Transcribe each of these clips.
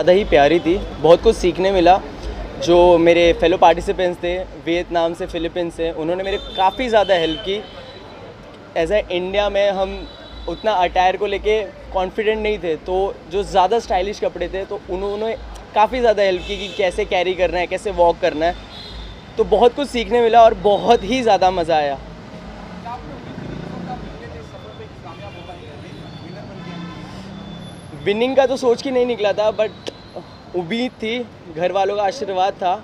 ज़्यादा ही प्यारी थी, बहुत कुछ सीखने मिला। जो मेरे फेलो पार्टिसिपेंट्स थे वियतनाम से, फिलीपींस से, उन्होंने मेरे काफ़ी ज़्यादा हेल्प की। एज ए इंडिया में हम उतना अटायर को लेके कॉन्फिडेंट नहीं थे, तो जो ज़्यादा स्टाइलिश कपड़े थे तो उन्होंने काफ़ी ज़्यादा हेल्प की कि कैसे कैरी करना है, कैसे वॉक करना है। तो बहुत कुछ सीखने मिला और बहुत ही ज़्यादा मज़ा आया। विनिंग का तो सोच के नहीं निकला था, बट उम्मीद थी, घर वालों का आशीर्वाद था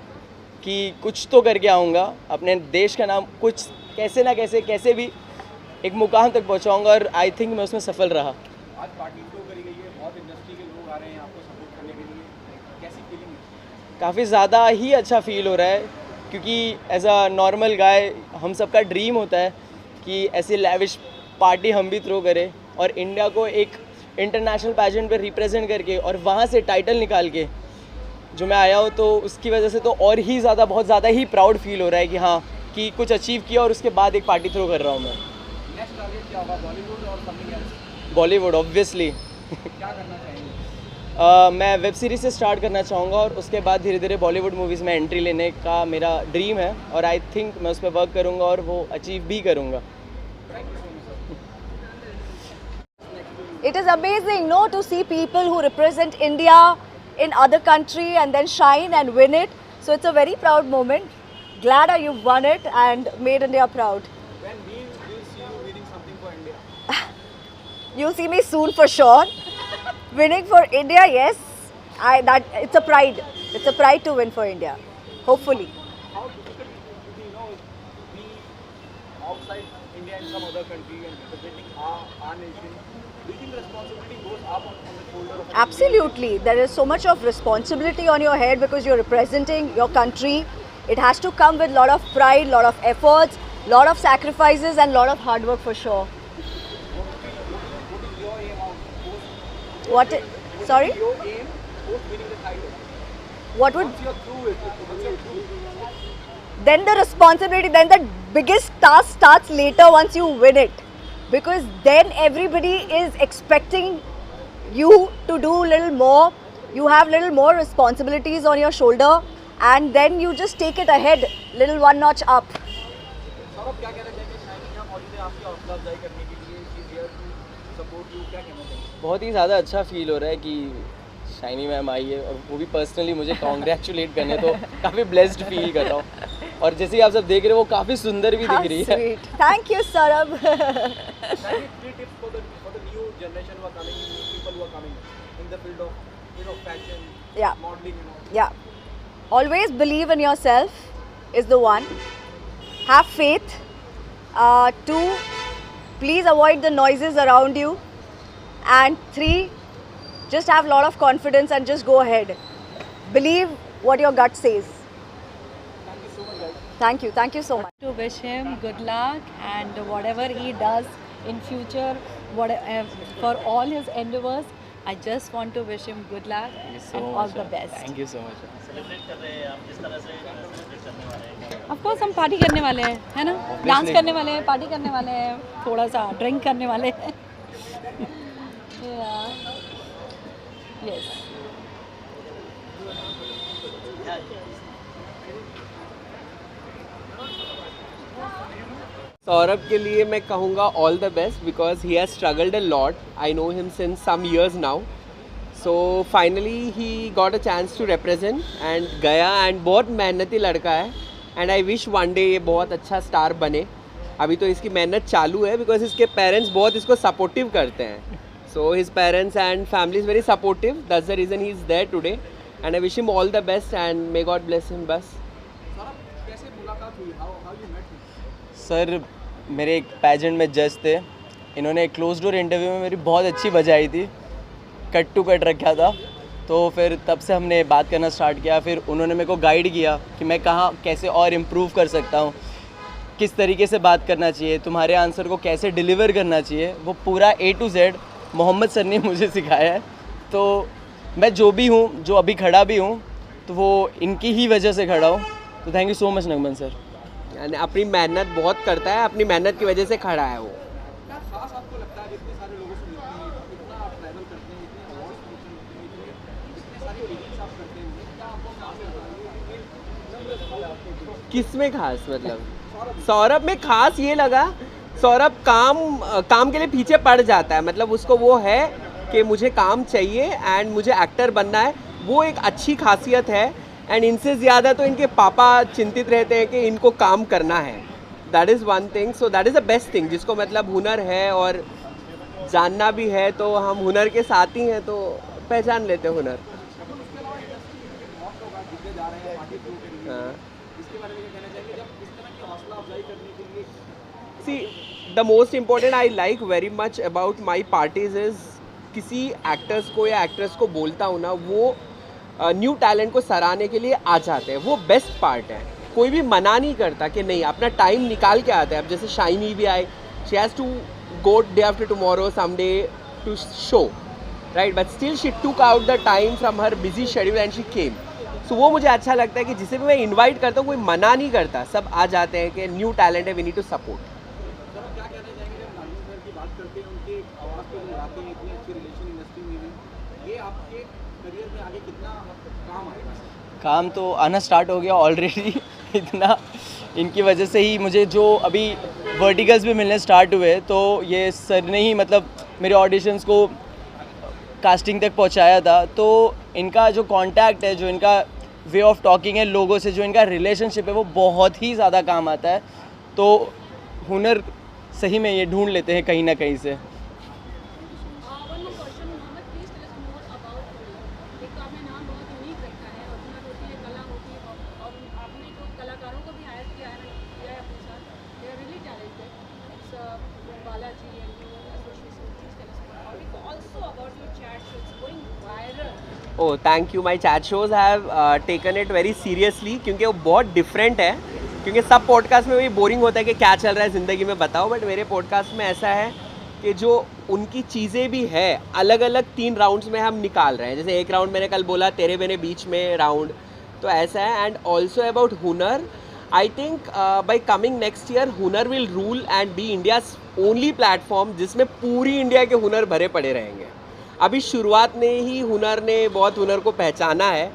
कि कुछ तो करके आऊँगा, अपने देश का नाम कुछ कैसे ना कैसे भी एक मुकाम तक पहुँचाऊँगा, और आई थिंक मैं उसमें सफल रहा। आज पार्टी तो करी गई है, बहुत इंडस्ट्री के लोग आ रहे हैं आपको सपोर्ट करने के लिए, कैसी फीलिंग है? काफ़ी ज़्यादा ही अच्छा फील हो रहा है, क्योंकि एज अ नॉर्मल गाय हम सबका ड्रीम होता है कि ऐसी लैविश पार्टी हम भी थ्रो करें और इंडिया को एक इंटरनेशनल पैजेंट पे रिप्रेजेंट करके और वहाँ से टाइटल निकाल के जो मैं आया हूँ, तो उसकी वजह से तो और ही ज़्यादा, बहुत ज़्यादा ही प्राउड फील हो रहा है कि हाँ, कि कुछ अचीव किया और उसके बाद एक पार्टी थ्रो कर रहा हूँ मैं। नेक्स्ट टारगेट क्या होगा, बॉलीवुड और समथिंग एल्स? बॉलीवुड ऑब्वियसली। क्या करना चाहेंगे? मैं वेब सीरीज़ से स्टार्ट करना चाहूँगा और उसके बाद धीरे धीरे बॉलीवुड मूवीज़ में एंट्री लेने का मेरा ड्रीम है, और आई थिंक मैं उस पर वर्क करूँगा और वो अचीव भी करूँगा। It is amazing, no, to see people who represent India in other country and then shine and win it. So it's a very proud moment. Glad you've won it and made India proud. When we will see you winning something for India? You'll see me soon for sure. Winning for India, yes. It's a pride. It's a pride to win for India. Hopefully. How difficult it is, be outside India in some other country and representing our nation? Do you think the responsibility goes up on the shoulder of an Absolutely. There is so much of responsibility on your head because you're representing your country. It has to come with a lot of pride, lot of efforts, lot of sacrifices and lot of hard work for sure. What is your aim out? What? Sorry? Your aim post winning the title? What would? Once you're through it, once you're through, Then the responsibility, then the biggest task starts later once you win it. Because then everybody is expecting you to do a little more. You have little more responsibilities on your shoulder and then you just take it ahead, little one notch up. Saurabh क्या कहना चाहेंगे? Shiny का मौजूद है आपकी हौसला अफजाई करने के लिए, she is here to support you, क्या कहना चाहेंगे? बहुत ही ज़्यादा अच्छा फील हो रहा है कि शाइनी मैम आई है, और वो भी पर्सनली मुझे कॉन्ग्रेचुलेट करने, तो काफ़ी ब्लेस्ड फील कर रहा हूँ। और जैसे ही आप सब देख रहे हो, वो काफ़ी सुंदर भी दिख रही है। Thank you, Saurabh. Shiny, 3 tips for the new generation who are coming, new people who are coming in the field of fashion, Yeah. modeling and all. Yeah. Always believe in yourself is the one. Have faith. 2, please avoid the noises around you. And 3, just have a lot of confidence and just go ahead. Believe what your gut says. Thank you so much, guys. Thank you so much. To wish him good luck and whatever he does in future, for all his endeavors, I just want to wish him good luck and all the best. Thank you so much. Of course हम party करने वाले हैं, है ना? Dance करने वाले हैं, party करने वाले हैं, थोड़ा सा ड्रिंक करने वाले हैं। Yes. सौरभ के लिए मैं कहूँगा all the best because he has struggled a lot. I know him since some years now. So finally he got a chance to represent and गया, एंड बहुत मेहनती लड़का है, and I wish one day ये बहुत अच्छा star बने. अभी तो इसकी मेहनत चालू है बिकॉज इसके पेरेंट्स बहुत इसको सपोर्टिव करते हैं. So his parents and family is very supportive. That's the reason he is there today, and I wish him all the best and may God bless him. बस सौरभ, कैसे मुलाकात हुई? How you met him? Sir, मेरे एक pageant में जज थे, इन्होंने क्लोज डोर इंटरव्यू में मेरी बहुत अच्छी बजाई थी, कट टू कट रखा था. तो फिर तब से हमने बात करना स्टार्ट किया. फिर उन्होंने मेरे को गाइड किया कि मैं कहाँ कैसे और इम्प्रूव कर सकता हूँ, किस तरीके से बात करना चाहिए, तुम्हारे आंसर को कैसे डिलीवर करना चाहिए. वो पूरा A to Z Mohammad sir ने मुझे सिखाया है. तो मैं जो भी हूँ, जो अभी खड़ा भी हूँ, तो वो इनकी ही वजह से खड़ा हूँ. तो थैंक यू सो मच नगमन सर. यानी अपनी मेहनत बहुत करता है, अपनी मेहनत की वजह से खड़ा है वो. क्या खास आपको लगता है जितने सारे लोगों से मिलते हैं, इतना आप ट्रैवल करते हैं, इतने अवार्ड्स फंक्शन होते हैं, इतने सारे किस में खास मतलब? सौरभ में खास ये लगा, सौरभ काम के लिए पीछे पड़ जाता है, मतलब उसको वो है कि मुझे काम चाहिए एंड मुझे एक्टर बनना है, वो एक अच्छी खासियत है। एंड इनसे ज़्यादा तो इनके पापा चिंतित रहते हैं कि इनको काम करना है, that is one thing. So that is the best thing, जिसको मतलब हुनर है और जानना भी है, तो हम हुनर के साथ ही हैं, तो पहचान लेते हैं हुनर। हाँ। See, the most important I like very much about my parties is किसी एक्टर्स को या एक्ट्रेस को बोलता हूँ ना, वो न्यू टैलेंट को सराहने के लिए आ जाते हैं, वो बेस्ट पार्ट है। कोई भी मना नहीं करता कि नहीं, अपना टाइम निकाल के आते हैं। अब जैसे शाइनी भी आए, she has to go day after tomorrow someday to show, right, but still she took out the time from her busy schedule and she came. So वो मुझे अच्छा लगता है कि जिसे भी मैं इन्वाइट करता हूँ कोई मना नहीं करता, सब आ जाते हैं कि न्यू टैलेंट है, वी नीड टू सपोर्ट। काम तो आना स्टार्ट हो गया ऑलरेडी इतना, इनकी वजह से ही मुझे जो अभी वर्टिकल्स भी मिलने स्टार्ट हुए, तो ये सर ने ही मतलब मेरे ऑडिशंस को कास्टिंग तक पहुंचाया था। तो इनका जो कांटेक्ट है, जो इनका वे ऑफ टॉकिंग है लोगों से, जो इनका रिलेशनशिप है, वो बहुत ही ज़्यादा काम आता है। तो हुनर सही में ये ढूंढ लेते हैं कहीं ना कहीं से। Oh thank you, my chat shows have taken it very seriously, क्योंकि वो बहुत डिफरेंट है। क्योंकि सब पॉडकास्ट में वही बोरिंग होता है कि क्या चल रहा है ज़िंदगी में बताओ, बट मेरे पॉडकास्ट में ऐसा है कि जो उनकी चीज़ें भी है अलग अलग 3 राउंड्स में हम निकाल रहे हैं। जैसे एक राउंड मैंने कल बोला तेरे मेरे बीच में राउंड, तो ऐसा है। And also about Hunar, I think by coming next year Hunar will rule and be India's only platform जिसमें पूरी इंडिया के हुनर भरे पड़े रहेंगे। अभी शुरुआत ने ही हुनर ने बहुत हुनर को पहचाना है,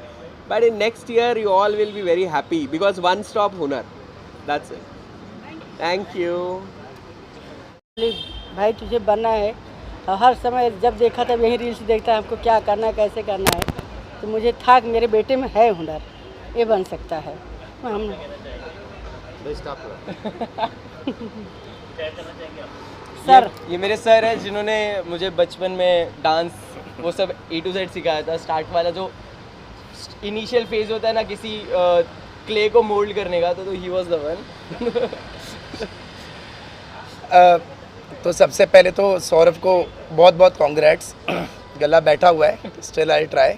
but in next year you all will be very happy because one stop हुनर, दैट्स इट। थैंक यू भाई, तुझे बनना है। और हर समय जब देखा तब यही रील्स देखता है, हमको क्या करना है, कैसे करना है। तो मुझे था कि मेरे बेटे में है हुनर, ये बन सकता है। हम सर, ये मेरे सर हैं जिन्होंने मुझे बचपन में डांस वो सब A to Z सिखाया था। स्टार्ट वाला जो इनिशियल फेज होता है ना किसी क्ले को मोल्ड करने का, तो ही वाज द वन। तो सबसे पहले तो सौरभ को बहुत बहुत कॉन्ग्रेट्स, गला बैठा हुआ है, स्टिल आई ट्राई।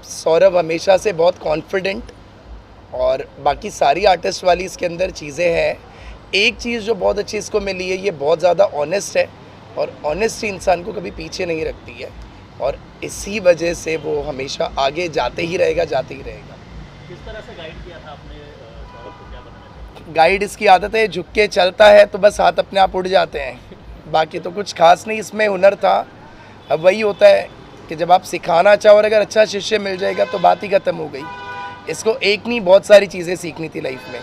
सौरभ हमेशा से बहुत कॉन्फिडेंट, और बाकी सारी आर्टिस्ट वाली इसके अंदर चीज़ें हैं। एक चीज़ जो बहुत अच्छी इसको मिली है, ये बहुत ज़्यादा ऑनेस्ट है, और ऑनेस्टी इंसान को कभी पीछे नहीं रखती है, और इसी वजह से वो हमेशा आगे जाते ही रहेगा, जाते ही रहेगा। किस तरह से गाइड किया था आपने सौरभ को, क्या बनना? गाइड इसकी आदत है, झुक के चलता है तो बस हाथ अपने आप उड़ जाते हैं, बाकी तो कुछ खास नहीं इसमें हुनर था। अब वही होता है कि जब आप सिखाना चाहो और अगर अच्छा शिष्य मिल जाएगा तो बात ही ख़त्म हो गई। इसको एक नहीं बहुत सारी चीज़ें सीखनी थी लाइफ में,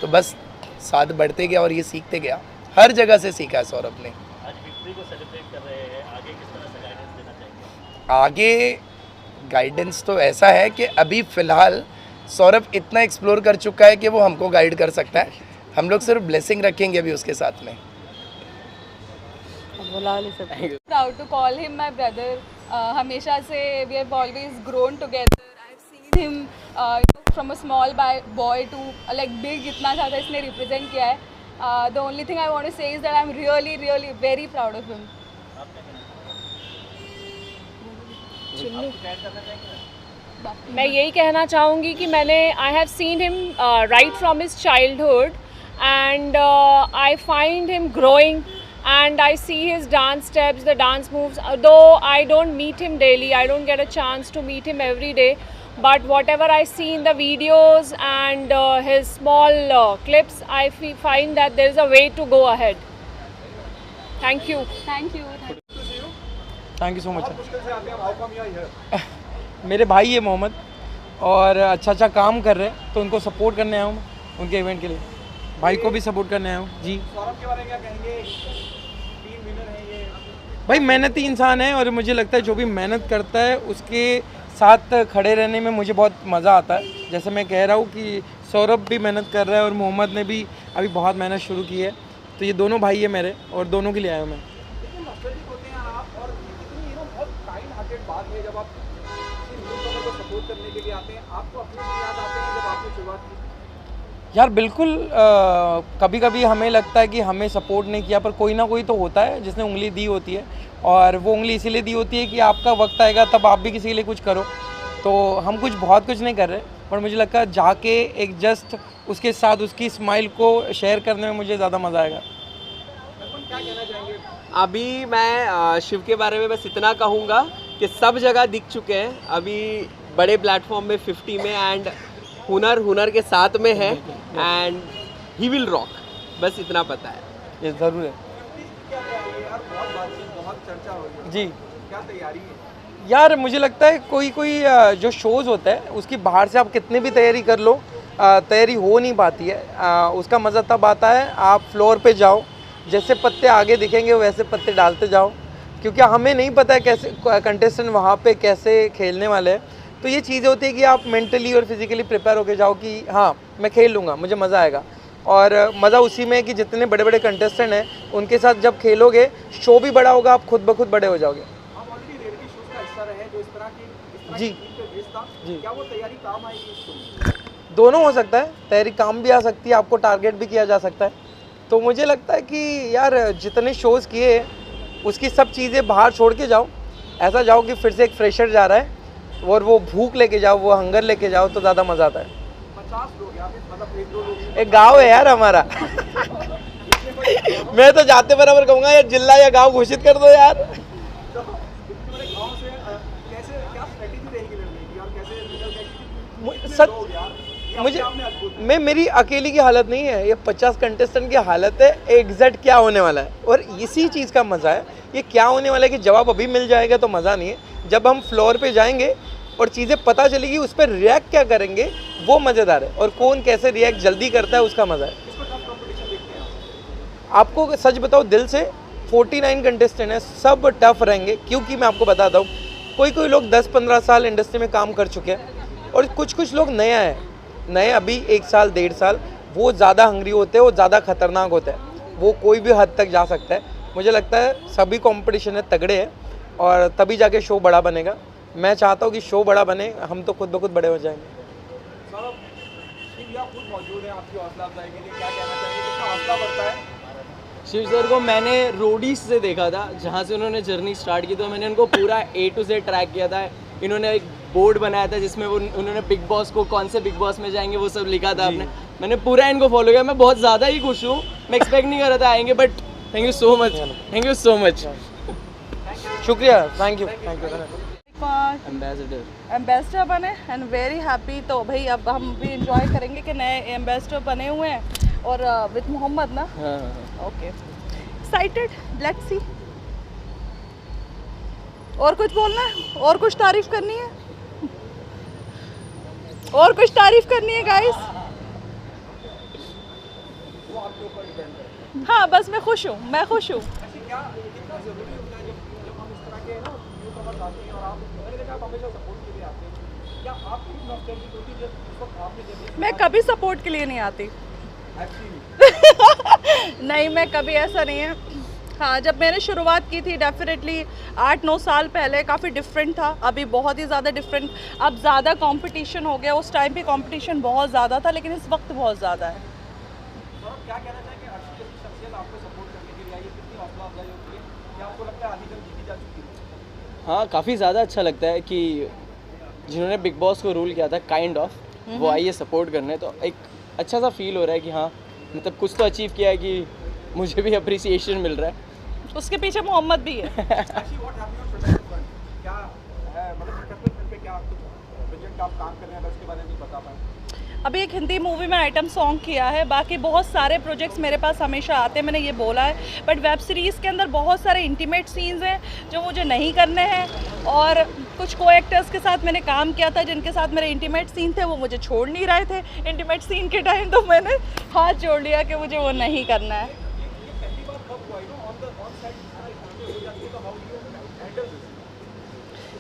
तो बस साथ बढ़ते गया और ये सीखते गया। हर जगह से सीखा है सौरभ ने। आज विक्ट्री को सेलिब्रेट कर रहे हैं, आगे किस तरह से गाइडेंस देना चाहेंगे? आगे गाइडेंस तो ऐसा है कि अभी फ़िलहाल सौरभ इतना एक्सप्लोर कर चुका है कि वो हमको गाइड कर सकता है। हम लोग सिर्फ ब्लेसिंग रखेंगे अभी उसके साथ में। Proud to call him my brother. हमेशा से we have always grown together. I've seen him from a small boy to like big, इतना ज़्यादा इसने represent किया है. The only thing I want to say is that I'm really, really very proud of him. मैं यही कहना चाहूँगी कि मैंने I have seen him right from his childhood, and I find him growing, and I see his dance steps, the dance moves. Though I don't meet him daily, I don't get a chance to meet him every day, but whatever I see in the videos and his small clips, I find that there is a way to go ahead. Thank you. Thank you. Thank you so much. मुश्किल से आते हैं, how come you are here? मेरे भाई है मोहम्मद, और अच्छा अच्छा काम कर रहे हैं, तो उनको सपोर्ट करने आया हूँ मैं उनके इवेंट के लिए। भाई को भी सपोर्ट करने आया हूँ जी। सौरभ के बारे में क्या कहेंगे? 3 विनर हैं ये। भाई मेहनती इंसान है और मुझे लगता है जो भी मेहनत करता है उसके साथ खड़े रहने में मुझे बहुत मज़ा आता है। जैसे मैं कह रहा हूँ कि सौरभ भी मेहनत कर रहा है और मोहम्मद ने भी अभी बहुत मेहनत शुरू की है, तो ये दोनों भाई है मेरे और दोनों के लिए आया हूँ मैं। कितने नॉस्टैल्जिक होते हैं आप, और कितनी बहुत काइंड हार्टेड बात है जब आप किसी न्यूज़ को सपोर्ट करने के लिए आते हैं। आपको अपने दिन याद आते हैं जब आपने शुरुआत की? यार बिल्कुल, कभी कभी हमें लगता है कि हमें सपोर्ट नहीं किया, पर कोई ना कोई तो होता है जिसने उंगली दी होती है, और वो उंगली इसीलिए दी होती है कि आपका वक्त आएगा तब आप भी किसी के लिए कुछ करो। तो हम बहुत कुछ नहीं कर रहे, पर मुझे लगता है जाके एक जस्ट उसके साथ उसकी स्माइल को शेयर करने में मुझे ज़्यादा मज़ा आएगा। क्या कहना चाहेंगे? अभी मैं शिव के बारे में बस इतना कहूँगा कि सब जगह दिख चुके हैं, अभी बड़े प्लेटफॉर्म में 50 में, एंड हुनर के साथ में है, एंड ही विल रॉक, बस इतना पता है। ये ज़रूर है क्या है यार, बहुत बातचीत, बहुत चर्चा हो रही है जी। क्या तैयारी है? यार मुझे लगता है कोई जो शोज़ होता है उसकी बाहर से आप कितनी भी तैयारी कर लो, तैयारी हो नहीं पाती है। उसका मज़ा तब आता है आप फ्लोर पे जाओ, जैसे पत्ते आगे दिखेंगे वैसे पत्ते डालते जाओ, क्योंकि हमें नहीं पता है कैसे कंटेस्टेंट वहाँ पे कैसे खेलने वाले हैं। तो ये चीज़ होती है कि आप मेंटली और फिजिकली प्रिपेयर होके जाओ कि हाँ मैं खेल लूँगा, मुझे मज़ा आएगा। और मज़ा उसी में है कि जितने बड़े बड़े कंटेस्टेंट हैं उनके साथ जब खेलोगे शो भी बड़ा होगा, आप खुद ब खुद बड़े हो जाओगे। आप ऑलरेडी रियलिटी शोज का हिस्सा रहे जो इस तरह की जी। टीम पे बेस्ड था, जी। क्या वो तैयारी काम आएगी इस शो में? दोनों हो सकता है, तैयारी काम भी आ सकती है, आपको टारगेट भी किया जा सकता है। तो मुझे लगता है कि यार जितने शोज़ किए उसकी सब चीज़ें बाहर छोड़ के जाओ, ऐसा जाओ कि फिर से एक फ्रेशर जा रहा है और वो भूख लेके जाओ, वो हंगर लेके जाओ, तो ज़्यादा मज़ा आता है। 50 लोग या फिर मतलब 1-2 लोग? एक गांव है यार हमारा मैं तो जाते बराबर कहूँगा यार जिला या गांव घोषित कर दो यार। तो इतने बड़े गाँव से कैसे, क्या स्ट्रेटेजी रहेगी लड़ने की, और कैसे निकल गए? सच लोग यार, ये मुझे अपने आप में अद्भुत है। मैं मेरी अकेली की हालत नहीं है, ये 50 कंटेस्टेंट की हालत है, एग्जैक्ट क्या होने वाला है। और इसी चीज़ का मज़ा है, ये क्या होने वाला है कि जवाब अभी मिल जाएगा तो मज़ा नहीं है। जब हम फ्लोर पे जाएंगे और चीज़ें पता चलेगी उस पर रिएक्ट क्या करेंगे, वो मज़ेदार है। और कौन कैसे रिएक्ट जल्दी करता है उसका मज़ा है। इसको टफ कंपटीशन देखते हैं आप? आपको सच बताओ दिल से, 49 कंटेस्टेंट हैं, सब टफ रहेंगे। क्योंकि मैं आपको बताता हूँ, कोई लोग 10-15 साल इंडस्ट्री में काम कर चुके हैं और कुछ लोग नया है, नए अभी 1 साल 1.5 साल, वो ज़्यादा हंग्री होते हैं, वो ज़्यादा खतरनाक होते हैं, वो कोई भी हद तक जा सकता है। मुझे लगता है सभी कंपटीशन है तगड़े हैं और तभी जाके शो बड़ा बनेगा। मैं चाहता हूँ कि शो बड़ा बने, हम तो खुद ब खुद बड़े हो जाएंगे। सौरभ, शिव खुद मौजूद है आपकी हौसला अफजाई के लिए, क्या कहना चाहिए? कितना हौसला बढ़ता है? शिव सर को मैंने रोडीज से देखा था, जहाँ से उन्होंने जर्नी स्टार्ट की, तो मैंने उनको पूरा A to Z ट्रैक किया था। इन्होंने एक बोर्ड बनाया था जिसमें वो उन्होंने बिग बॉस को कौन से बिग बॉस में जाएंगे वो सब लिखा था आपने, मैंने पूरा इनको फॉलो किया। मैं बहुत ज़्यादा ही खुश हूँ, मैं एक्सपेक्ट नहीं कर रहा था आएंगे, but thank you so much, thank you so much. शुक्रिया, थैंक यू। एम्बेसडर बने एंड वेरी हैप्पी। तो भाई अब हम भी इंजॉय करेंगे कि नए एम्बेसडर बने हुए हैं और विद मोहम्मद ना। Okay, excited, let's see. और कुछ बोलना है, और कुछ तारीफ करनी है, और कुछ तारीफ करनी है गाइस? हाँ बस मैं खुश हूँ, मैं खुश हूँ। क्या कितना जरूरी होता है जब हम इस तरह के ना न्यूकमर्स आते हैं और आप, मैंने देखा आप हमेशा सपोर्ट के लिए आते हैं, क्या आप भी नॉस्टैल्जिक होती है जब उस वक्त आपने जब मैं कभी सपोर्ट के लिए नहीं आती नहीं, मैं कभी ऐसा नहीं है। हाँ, जब मैंने शुरुआत की थी डेफिनेटली 8-9 साल पहले काफ़ी डिफरेंट था, अभी बहुत ही ज़्यादा डिफरेंट, अब ज़्यादा कंपटीशन हो गया। उस टाइम पे कंपटीशन बहुत ज़्यादा था, लेकिन इस वक्त बहुत ज़्यादा है। क्या कहना चाहेंगे अर्शी जैसी शख्सियत आपको सपोर्ट करने के लिए आई है, कितनी हौसला अफजाई होती है? क्या आपको लगता है आधी जंग जीती जा चुकी है? हाँ, काफ़ी ज़्यादा अच्छा लगता है कि जिन्होंने बिग बॉस को रूल किया था काइंड ऑफ, वो आई है सपोर्ट करने, तो एक अच्छा सा फील हो रहा है कि हाँ मतलब कुछ तो अचीव किया है, कि मुझे भी अप्रिसिएशन मिल रहा है। उसके पीछे मोहम्मद भी है। Actually, what happened on Protective Front? क्या है, मतलब Protective Front पे क्या कुछ प्रोजेक्ट आप काम कर रहे हैं, अगर उसके बारे में नहीं बता पाए? अभी एक हिंदी मूवी में आइटम सॉन्ग किया है, बाकी बहुत सारे प्रोजेक्ट्स मेरे पास हमेशा आते हैं, मैंने ये बोला है। बट वेब सीरीज़ के अंदर बहुत सारे इंटीमेट सीन्स हैं जो मुझे नहीं करने हैं, और कुछ को एक्टर्स के साथ मैंने काम किया था जिनके साथ मेरे इंटीमेट सीन थे, वो मुझे छोड़ नहीं रहे थे इंटीमेट सीन के टाइम, तो मैंने हाथ जोड़ लिया कि मुझे वो नहीं करना है।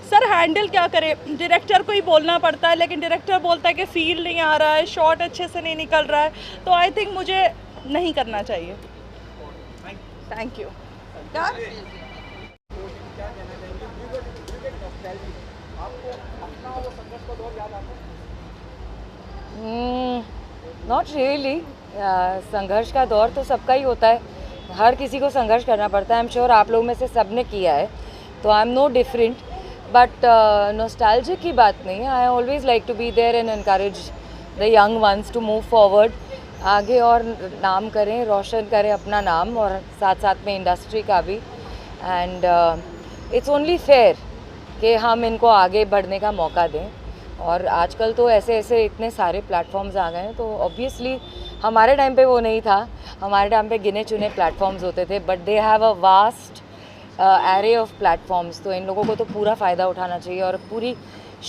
सर हैंडल क्या करे, डायरेक्टर को ही बोलना पड़ता है, लेकिन डायरेक्टर बोलता है कि फील नहीं आ रहा है, शॉट अच्छे से नहीं निकल रहा है, तो आई थिंक मुझे नहीं करना चाहिए। Thank you. नॉट रियली, संघर्ष का दौर तो सबका ही होता है, हर किसी को संघर्ष करना पड़ता है। आई एम श्योर आप लोग में से सब ने किया है, तो I am no different, but nostalgic की बात नहीं है। I always like to be there and encourage the young ones to move forward, आगे और नाम करें, रोशन करें अपना नाम और साथ साथ में इंडस्ट्री का भी। एंड इट्स ओनली फेयर कि हम इनको आगे बढ़ने का मौका दें। और आजकल तो ऐसे ऐसे इतने सारे प्लेटफॉर्म्स आ गए हैं, तो ऑब्वियसली हमारे टाइम पे वो नहीं था, हमारे टाइम पे गिने चुने प्लेटफॉर्म्स होते थे, but they have a vast array of platforms. तो इन लोगों को तो पूरा फ़ायदा उठाना चाहिए और पूरी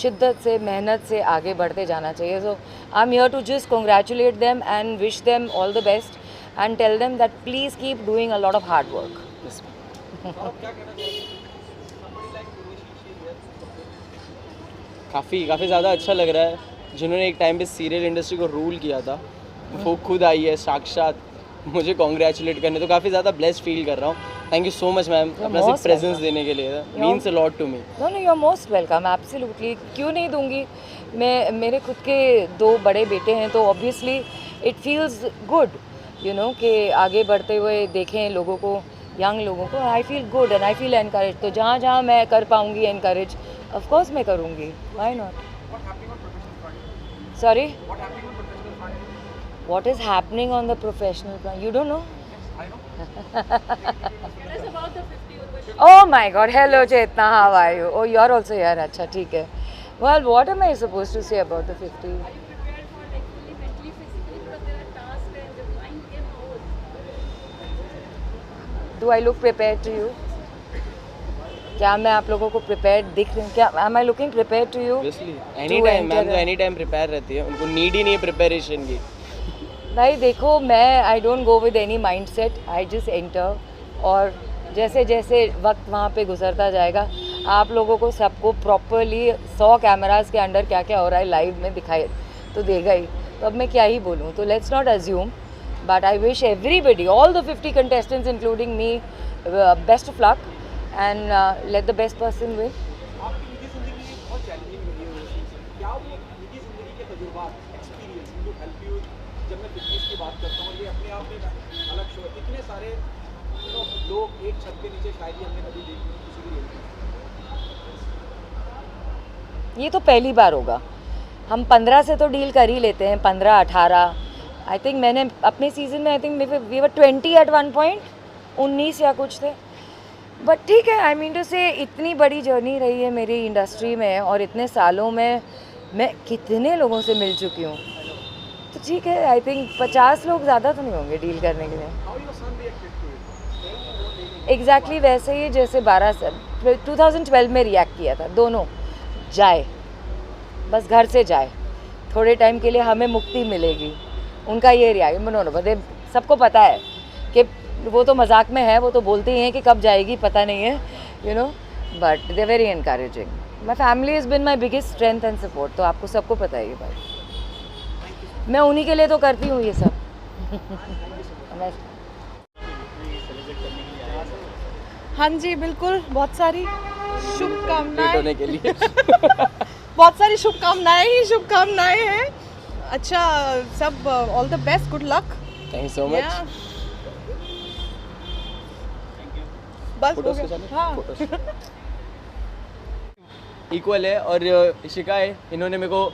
शिद्दत से, मेहनत से आगे बढ़ते जाना चाहिए। So I am here to just congratulate them and wish them all the best and tell them that please keep doing a lot of hard work. काफ़ी ज़्यादा अच्छा लग रहा है, जिन्होंने एक टाइम पे सीरियल इंडस्ट्री को रूल किया था वो खुद आई है साक्षात मुझे कॉन्ग्रेचुलेट करने, तो काफ़ी ज़्यादा ब्लेस्ड फील कर रहा हूँ। Thank you so much ma'am अपना सिर्फ प्रेजेंस देने के लिए, means a lot to me. No no, you are most welcome, absolutely, क्यों नहीं दूंगी मैं। मेरे खुद के 2 बड़े बेटे हैं, तो obviously it feels good you know कि आगे बढ़ते हुए देखें लोगों को, यंग लोगों को। I feel good and I feel encourage, तो जहाँ जहाँ मैं कर पाऊँगी एनकरेज ऑफ कोर्स मैं करूँगी, why not. Sorry, what is happening on the professional front? You don't know? I know. Oh my God! Hello Chetna, how are you? Oh, you are also here. अच्छा ठीक है. Well, what am I supposed to say about the 50? Do I look prepared to you? क्या मैं आप लोगों को prepared दिख रही हूँ? क्या am I looking prepared to you? Obviously, anytime ma'am तो एनी टाइम प्रिपेयर रहती है, उनको नीड ही नहीं है प्रिपरेशन की। भाई देखो, मैं I don't go with any mind set, I just enter, और जैसे जैसे वक्त वहाँ पे गुजरता जाएगा आप लोगों को सबको प्रॉपरली 100 कैमरास के अंडर क्या क्या हो रहा है लाइव में दिखाई तो देगा ही। तो अब मैं क्या ही बोलूँ, तो let's not assume, but I wish everybody, all the 50 contestants including me, best of luck and let the best person win. आपकी निजी जिंदगी बहुत चैलेंजिंग रही है, क्या वो निजी जिंदगी के तजुर्बात, एक्सपीरियंस जो हेल्प यू, जब मैं फिटनेस की बात करता हूँ, ये अपने आप में अलग शो है, इतने सारे लोग एक छत के नीचे शायद ही हमने कभी देखी नहीं किसी भी रियलिटी। ये तो पहली बार होगा, हम 15 से तो डील कर ही लेते हैं, 15, 18, आई थिंक मैंने अपने सीजन में I think we were 20 eight one point, 19 या कुछ थे, बट ठीक है। आई मीन टू से इतनी बड़ी जर्नी रही है मेरी इंडस्ट्री में और इतने सालों में मैं कितने लोगों से मिल चुकी हूँ, तो ठीक है। आई थिंक 50 लोग ज़्यादा तो नहीं होंगे डील करने के लिए। एग्जैक्टली वैसे ही जैसे 2012 में रिएक्ट किया था, दोनों जाए, बस घर से जाए, थोड़े टाइम के लिए हमें मुक्ति मिलेगी, उनका ये रिएक्ट। मनोनो सबको पता है कि वो तो मजाक में है, वो तो बोलते ही हैं कि कब जाएगी पता नहीं है, you know, but they very encouraging. My family is been my biggest strength and support, तो आपको सबको पता है ये बात, मैं उन्हीं के लिए तो करती हूँ ये सब। हाँ जी बिल्कुल, बहुत सारी शुभकामनाएं के लिए बहुत सारी शुभकामनाएं हैं। अच्छा, सब all the best, good luck, thank you so much. बस हो गया। हाँ इक्वल है, और इशिका है, इन्होंने मेरे को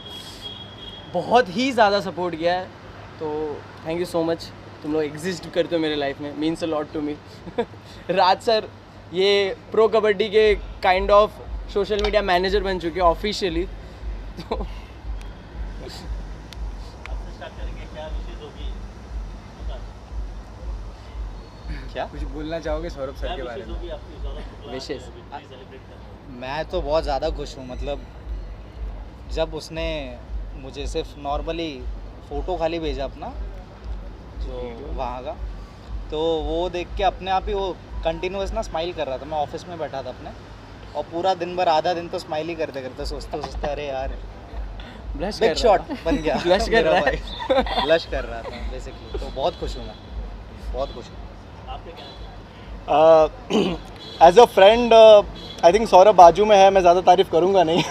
बहुत ही ज़्यादा सपोर्ट किया है, तो थैंक यू सो मच। तुम लोग एग्जिस्ट करते हो मेरे लाइफ में, means a lot to me. Raj sir ये प्रो कबड्डी के kind of social media manager बन चुके हैं ऑफिशियली, तो क्या कुछ बोलना चाहोगे सौरभ सर के बारे में? विशेष मैं तो बहुत ज़्यादा खुश हूँ। मतलब जब उसने मुझे सिर्फ नॉर्मली फ़ोटो खाली भेजा अपना जो वहाँ का, तो वो देख के अपने आप ही वो कंटिन्यूअस ना स्माइल कर रहा था। मैं ऑफिस में बैठा था अपने, और पूरा दिन भर आधा दिन तो स्माइल ही करते करते सोचते अरे यार बिग शॉट बन गया। ब्लश कर रहा है। ब्लश कर रहा था बेसिकली। तो बहुत खुश हूँ मैं, बहुत खुश हूँ। As a friend I think Saurabh बाजू में है, मैं ज़्यादा तारीफ करूँगा नहीं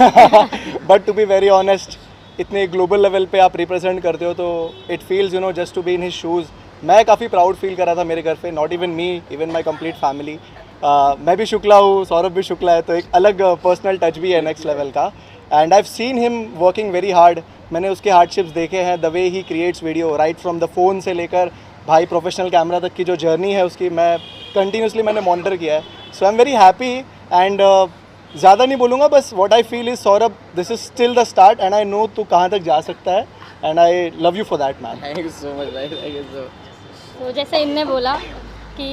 but to be very honest, इतने ग्लोबल लेवल पे आप रिप्रेजेंट करते हो तो it feels you know just to be in his shoes. मैं काफ़ी प्राउड फील कर रहा था मेरे घर पे, not even me, even my complete family. मैं भी शुक्ला हूँ, सौरभ भी शुक्ला है, तो एक अलग पर्सनल टच भी है नेक्स्ट लेवल का। And I have seen him working very hard. मैंने उसके हार्डशिप्स देखे हैं, the way he creates video, right from the phone से लेकर भाई प्रोफेशनल कैमरा तक की जो जर्नी है उसकी मैं कंटिन्यूसली मैंने मॉनिटर किया है। So I am very happy and ज़्यादा नहीं बोलूँगा, बस what I feel is Saurabh this is still the start and I know तू कहाँ तक जा सकता है and I love you for that man. Thank you so much भाई, थैंक यू सो मच। तो जैसे इनने बोला कि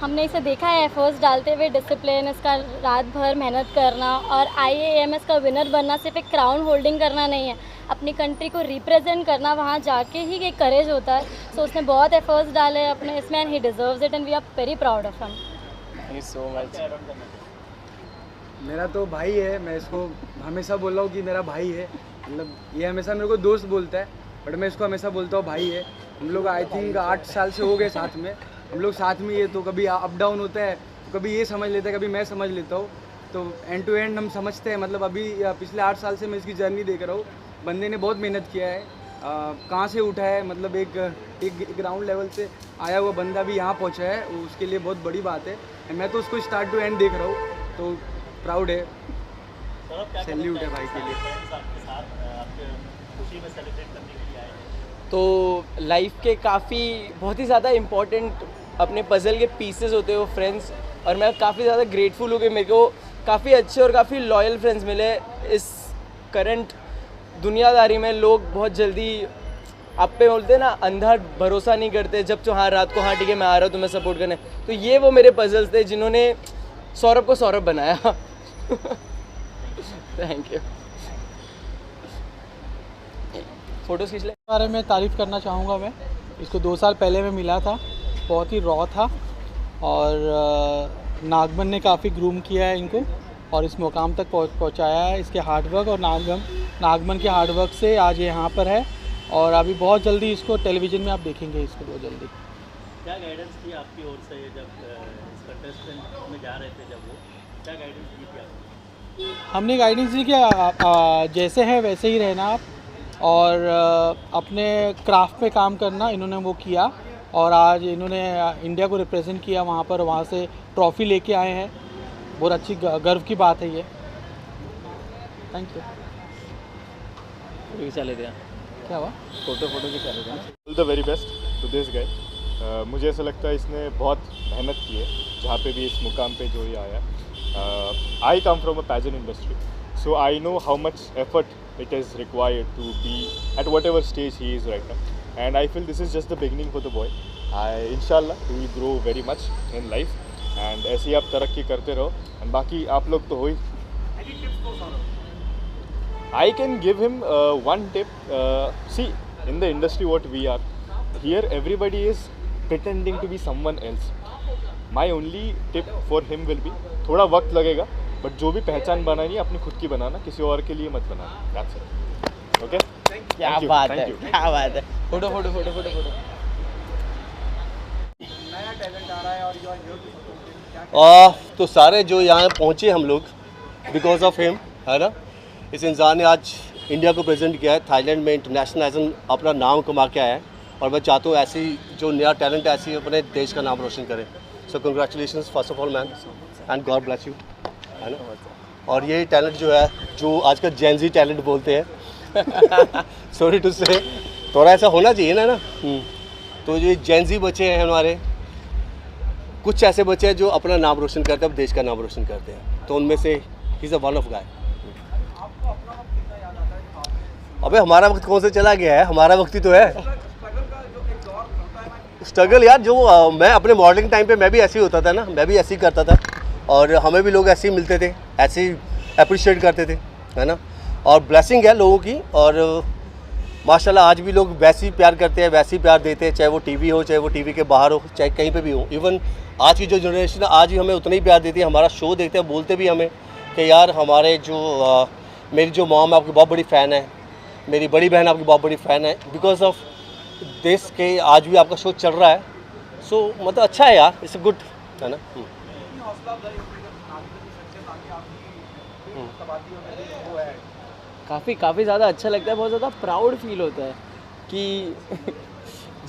हमने इसे देखा है एफर्ट्स डालते हुए, डिसिप्लिन, इसका रात भर मेहनत करना, और IAMS का विनर बनना सिर्फ एक क्राउन होल्डिंग करना नहीं है, अपनी कंट्री को रिप्रेजेंट करना वहाँ जाके ही एक करेज होता है। सो उसने बहुत एफर्ट्स डाले अपने इसमें and he deserves it and we are very proud of him. Thank you so much. मेरा तो भाई है, मैं इसको हमेशा बोल रहा हूँ कि मेरा भाई है। मतलब ये हमेशा मेरे को दोस्त बोलता है, बट मैं इसको हमेशा बोलता हूँ भाई है। हम लोग आई थिंक 8 साल से हो गए साथ में, हम लोग साथ में ये, तो कभी अप डाउन होता है, तो कभी ये समझ लेता है, कभी मैं समझ लेता हूँ, तो एंड टू एंड हम समझते हैं। मतलब अभी पिछले 8 साल से मैं इसकी जर्नी देख रहा हूँ। बंदे ने बहुत मेहनत किया है, कहाँ से उठा है, मतलब एक ग्राउंड लेवल से आया हुआ बंदा भी यहाँ पहुँचा है, उसके लिए बहुत बड़ी बात है। मैं तो उसको स्टार्ट टू एंड देख रहा हूँ, तो प्राउड है, सैल्यूट है भाई के लिए। तो लाइफ के काफ़ी बहुत ही ज़्यादा इम्पोर्टेंट अपने पज़ल के पीसेस होते हैं वो फ्रेंड्स, और मैं काफ़ी ज़्यादा ग्रेटफुल हूँ कि मेरे को काफ़ी अच्छे और काफ़ी लॉयल फ्रेंड्स मिले। इस करंट दुनियादारी में लोग बहुत जल्दी आप पे बोलते हैं ना, अंधा भरोसा नहीं करते। जब तो हाँ रात को हाँ ठीक है मैं आ रहा हूँ तुम्हें सपोर्ट करने, तो ये वो मेरे पज़ल्स थे जिन्होंने सौरभ को सौरभ बनाया। Thank you. फ़ोटोज़ खींच ले। बारे में तारीफ़ करना चाहूँगा मैं। इसको 2 साल पहले मैं मिला था, बहुत ही रॉ था, और नागमन ने काफ़ी ग्रूम किया है इनको और इस मुकाम तक पहुँचाया है। इसके हार्डवर्क और नागमन के हार्डवर्क से आज ये यहाँ पर है, और अभी बहुत जल्दी इसको टेलीविज़न में आप देखेंगे इसको बहुत जल्दी। क्या गाइडेंस थी आपकी ओर से जब इस कंटेस्टेंट में जा रहे थे, जब वो क्या गाइडेंस दी थी आपको? हमने गाइडेंस दी कि जैसे है वैसे ही रहना आप, और अपने क्राफ्ट पे काम करना। इन्होंने वो किया और आज इन्होंने इंडिया को रिप्रेजेंट किया वहाँ पर, वहाँ से ट्रॉफ़ी लेके आए हैं। बहुत अच्छी गर्व की बात है ये। Thank you. खींचा लेते हैं। क्या हुआ? फोटो खींचा लेते हैं। All the very best to this guy. मुझे ऐसा लगता है इसने बहुत मेहनत की है जहाँ पे भी इस मुकाम पे जो ये आया। I come from a pageant industry, so I know how much effort it is required to be at whatever stage he is right now, and I feel this is just the beginning for the boy. Inshallah he will grow very much in life, and ऐसे ही आप तरक्की करते रहो, and बाकी आप लोग तो हो ही। I can give him one tip. See, in the industry what we are, here everybody is pretending to be someone else. My only tip for him will be, थोड़ा वक्त लगेगा, बट जो भी पहचान बनानी है अपनी खुद की बनाना, किसी और के लिए मत बनाना। That's it. Okay? क्या बात है, क्या बात है। Photo photo photo photo photo. नया टैलेंट आ रहा है और you are here to support. तो सारे जो यहाँ पहुँचे हम लोग बिकॉज ऑफ हिम, है ना। इस इंसान ने आज इंडिया को प्रेजेंट किया है, थाईलैंड में इंटरनेशनल अपना नाम कमा के आया है, और मैं चाहता हूँ ऐसी जो नया टैलेंट है ऐसी अपने देश का नाम रोशन करे। सो congratulations first of all man, and God bless you, है ना। और ये टैलेंट जो है, जो आज का जेनजी टैलेंट बोलते हैं, सॉरी टू से, थोड़ा ऐसा होना चाहिए ना। तो ये जेनजी बच्चे हैं हमारे, कुछ ऐसे बच्चे हैं जो अपना नाम रोशन करते हैं, देश का नाम रोशन करते हैं, तो उनमें से he is a one of guy. अबे हमारा वक्त कौन से चला गया है, हमारा वक्त ही तो है। स्ट्रगल यार जो मैं अपने मॉडलिंग टाइम पे मैं भी ऐसे ही होता था ना, मैं भी ऐसे ही करता था और हमें भी लोग ऐसे ही मिलते थे, ऐसे ही अप्रिशिएट करते थे, है ना। और ब्लेसिंग है लोगों की और माशाल्लाह आज भी लोग वैसे ही प्यार करते हैं, वैसे ही प्यार देते हैं, चाहे वो टीवी हो, चाहे वो टीवी के बाहर हो, चाहे कहीं पे भी हो। इवन आज की जो जनरेशन है आज भी हमें उतना ही प्यार देती है, हमारा शो देखते हैं, बोलते भी हमें कि यार हमारे जो मेरी जो मॉम है आपकी बहुत बड़ी फ़ैन है, मेरी बड़ी बहन आपकी बहुत बड़ी फ़ैन है, बिकॉज ऑफ देश के आज भी आपका शो चल रहा है। सो मतलब अच्छा है यार, इट्स गुड, है ना। काफ़ी ज़्यादा अच्छा लगता है, बहुत ज़्यादा प्राउड फील होता है कि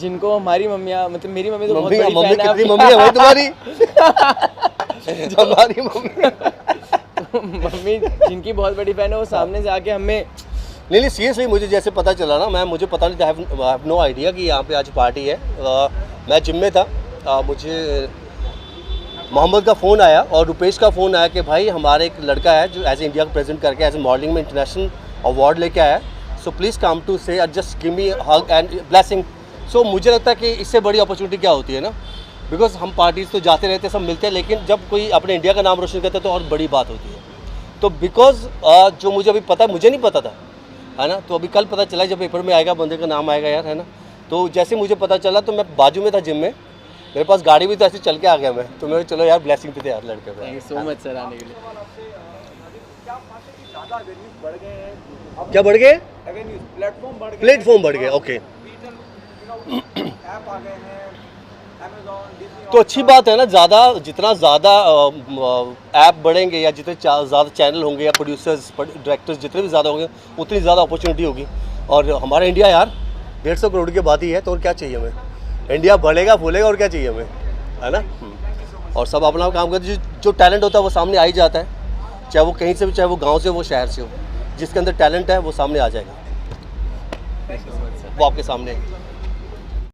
जिनको हमारी मम्मियाँ, मतलब मेरी मम्मी तो बहुत बड़ी फैन है। कितनी मम्मी है भाई तुम्हारी? हमारी मम्मी जिनकी बहुत बड़ी फैन है वो सामने से आके हमें नहीं सीरियसली मुझे जैसे पता चला ना, मुझे पता नहीं था, आई हैव नो आइडिया कि यहाँ पे आज पार्टी है। मैं जिम में था, मुझे मोहम्मद का फ़ोन आया और रुपेश का फ़ोन आया कि भाई हमारे एक लड़का है जो एज इंडिया को प्रेजेंट करके एज ए मॉडलिंग में इंटरनेशनल अवार्ड लेके आया है, so please come to say just give me hug and blessing. So मुझे लगता है कि इससे बड़ी अपॉर्चुनिटी क्या होती है ना, बिकॉज हम पार्टीज़ तो जाते रहते हैं, सब मिलते हैं, लेकिन जब कोई अपने इंडिया का नाम रोशन करता है तो और बड़ी बात होती है। तो बिकॉज जो मुझे अभी पता, मुझे नहीं पता था, है ना, तो अभी कल पता चला जब पेपर में आएगा बंदे का नाम आएगा यार, है ना। तो जैसे मुझे पता चला तो मैं बाजू में था जिम में, मेरे पास गाड़ी भी तो ऐसे चल के आ गया मैं, तो मैं चलो यार ब्लेसिंग पे थे यार लड़के पे। Thank you so much sir आने के लिए। क्या बढ़ गए? प्लेटफॉर्म बढ़ गए, ओके। तो अच्छी बात है ना, जितना ज़्यादा ऐप बढ़ेंगे या जितने ज़्यादा चैनल होंगे या प्रोड्यूसर्स डायरेक्टर्स जितने भी ज़्यादा होंगे उतनी ज़्यादा अपॉर्चुनिटी होगी। और हमारा इंडिया यार 150 करोड़ की बात ही है, तो और क्या चाहिए हमें? इंडिया बढ़ेगा फूलेगा और क्या चाहिए हमें, है ना। और सब अपना काम करते, जो टैलेंट होता है वो सामने आ ही जाता है, चाहे वो कहीं से भी, चाहे वो गाँव से, वो शहर से हो, जिसके अंदर टैलेंट है वो सामने आ जाएगा, वो आपके सामने है।